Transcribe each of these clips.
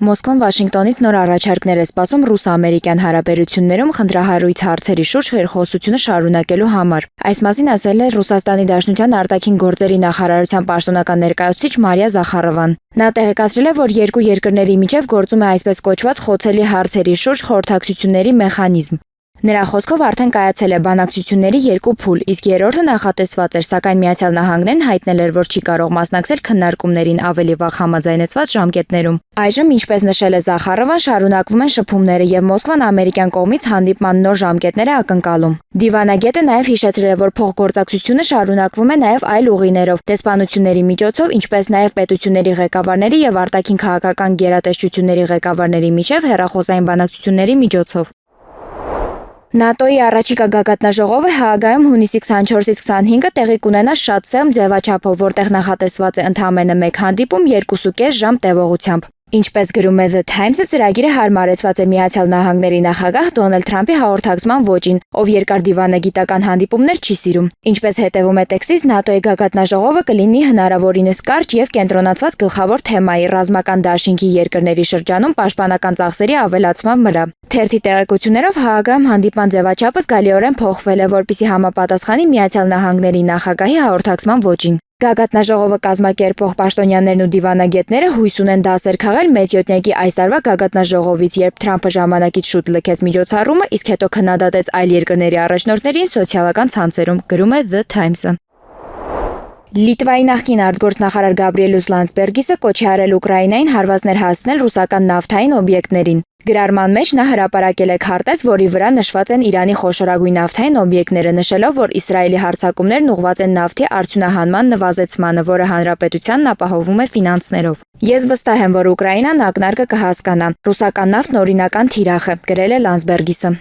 Մոսկվան Վաշինգտոնից նոր առաջարկներ է սպասում ռուս-ամերիկյան հարաբերություններում խնդրահարույց հարցերի շուրջ երկխոսությունը շարունակելու համար։ Այս մասին ասել է Ռուսաստանի Դաշնության արտաքին գործերի նախարարության պաշտոնական ներկայացուցիչ Մարիա Զախարովան։ Նա տեղեկացրել է, որ երկու երկրների միջև գործում է այսպես կոչված խոցելի հարցերի շուրջ խորհրդակցությունների մեխանիզմ։ Նրա խոսքով արդեն կայացել է բանակցությունների երկու փուլ, իսկ երրորդը նախատեսված էր, սակայն Միացյալ Նահանգներն հայտնել էր, որ չի կարող մասնակցել քննարկումներին ավելի վաղ համաձայնեցված ժամկետներում։ Այժմ, ինչպես նշել է Զախարովան, շարունակվում են շփումները եւ Մոսկվան ամերիկյան կողմից հանդիպման նոր ժամկետներ է ակնկալում։ Դիվանագետը նաեւ հիշեցրել է, որ փոխգործակցությունը շարունակվում է նաեւ այլ ուղիներով, դեսպանությունների միջոցով, ինչպես նաեւ պետությունների ղեկավարների եւ արտաքին քաղաքական գերատեսչությունների ղեկավարների միջև հեռախոսային բանակցությունների միջոցով։ ՆԱՏՕ-ի առաջիկա գագաթնաժողովը Հաագայում հունիսի 24-ից 25-ը տեղի կունենա շատ սեղմ ձևաչափով, որտեղ նախատեսված է ընդամենը մեկ հանդիպում 2.5 ժամ տևողությամբ։ Ինչպես գրում է The Times-ը, ծրագիրը հարմարեցված է Միացյալ Նահանգների նախագահ Դոնալդ Թրամփի հաղորդակցման ոճին, ով երկար դիվանագիտական հանդիպումներ չի սիրում։ Ինչպես հետևում է տեքստից, ՆԱՏՕ-ի գագաթնաժողովը կլինի հնարավորինս կարճ եւ կենտրոնացված գլխավոր թեմայի ռազմական դաշինքի երկրների շրջանում պաշտպանական ծախսերի ավելացման վրա։ Թերթի տեղեկություններով Հաագայում հանդիպման ձևաչափը զգալիորեն փոխվել է, որպեսզի համապատասխանի Միացյալ Նահանգների նախագահի հաղորդակցման ոճին։ Գագաթնաժողովը կազմակերպող պաշտոնյաներն ու դիվանագետները հույս ունեն դասեր քաղել մեծյոթնյակի այս տարվա գագաթնաժողովից, երբ Թրամփը ժամանակից շուտ լքեց միջոցառումը, իսկ հետո քննադատեց այլ երկրների առաջնորդներին սոցիալական ցանցերում, գրում է The Times-ը։ Լիտվայի նախկին արտգործնախարար Գաբրիելուս Լանdsբերգիսը կոչ է արել Ուկրաինային հարվածներ հասցնել ռուսական նավթային օբյեկտներին։ Գրարման մեջ նա հրապարակել է քարտեզ, որի վրա նշված են Իրանի խոշորագույն նավթային օբյեկտները, նշելով, որ Իսրայելի հարձակումներն ուղղված են նավթի արդյունահանման նվազեցմանը, որը հանրապետությանն ապահովում է ֆինանսներով։ Ես վստահ եմ, որ Ուկրաինան ակնարկը կհասկանա։ Ռուսական նավթն օրինական թիրախ է, գրել է Լանdsբերգիսը։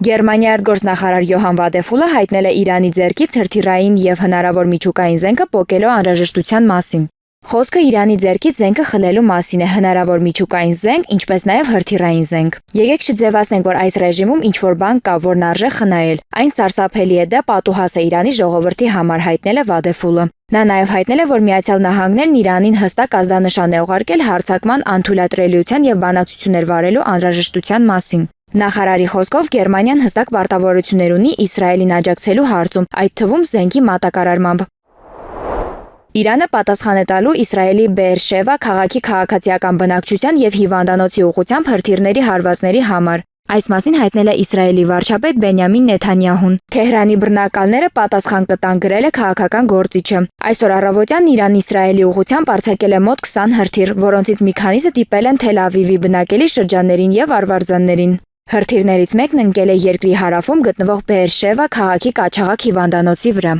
Գերմանիայի արտգործնախարար Յոհան Վադեֆուլը հայտնել է Իրանի ձեռքից հրթիռային եւ հնարավոր միջուկային զենքը փոկելու անհրաժեշտության մասին։ Խոսքը Իրանի ձեռքից զենքը խլելու մասին է, հնարավոր միջուկային զենք, ինչպես նաև հրթիռային զենք։ Եկեք չձևացնենք, որ այս ռեժիմում ինչ-որ բան կա, որն արժե խնայել։ Այն սարսափելի է, դա պատուհաս է Իրանի ժողովրդի համար, հայտնել է Վադեֆուլը։ Նա նաև հայտնել է, որ Միացյալ Նահանգներն Իրանին հստակ ազդանշան է ուղարկել հարձակման անթույլատրելիության եւ բանակցություններ վարելու անհրաժեշտության մասին։ Նախարարի խոսքով Գերմանիան հստակ պարտավորություններ ունի Իսրայելին աջակցելու հարցում, այդ թվում զենքի մատակարարմամբ։ Իրանը պատասխան է տալու Իսրայելի Բեերշևա քաղաքի քաղաքացիական բնակչության եւ հիվանդանոցի ուղղությամբ հրթիռների հարվածների համար։ Այս մասին հայտնել է Իսրայելի վարչապետ Բենյամին Նեթանյահուն։ Թեհրանի բռնակալները պատասխան կտան, գրել է քաղաքական գործիչը։ Այսօր առավոտյան Իրան-Իսրայելի ուղղությամբ արձակել է մոտ 20 հրթիռ, որոնցից մի քանիսը դիպել են Թել Ավիվի բնակելի շրջաններին եւ արվարձաններին։ Հրթիռներից մեկն ընկել է երկրի հարավում գտնվող Բեերշևա քաղաքի կաչաղակ հիվանդանոցի վրա։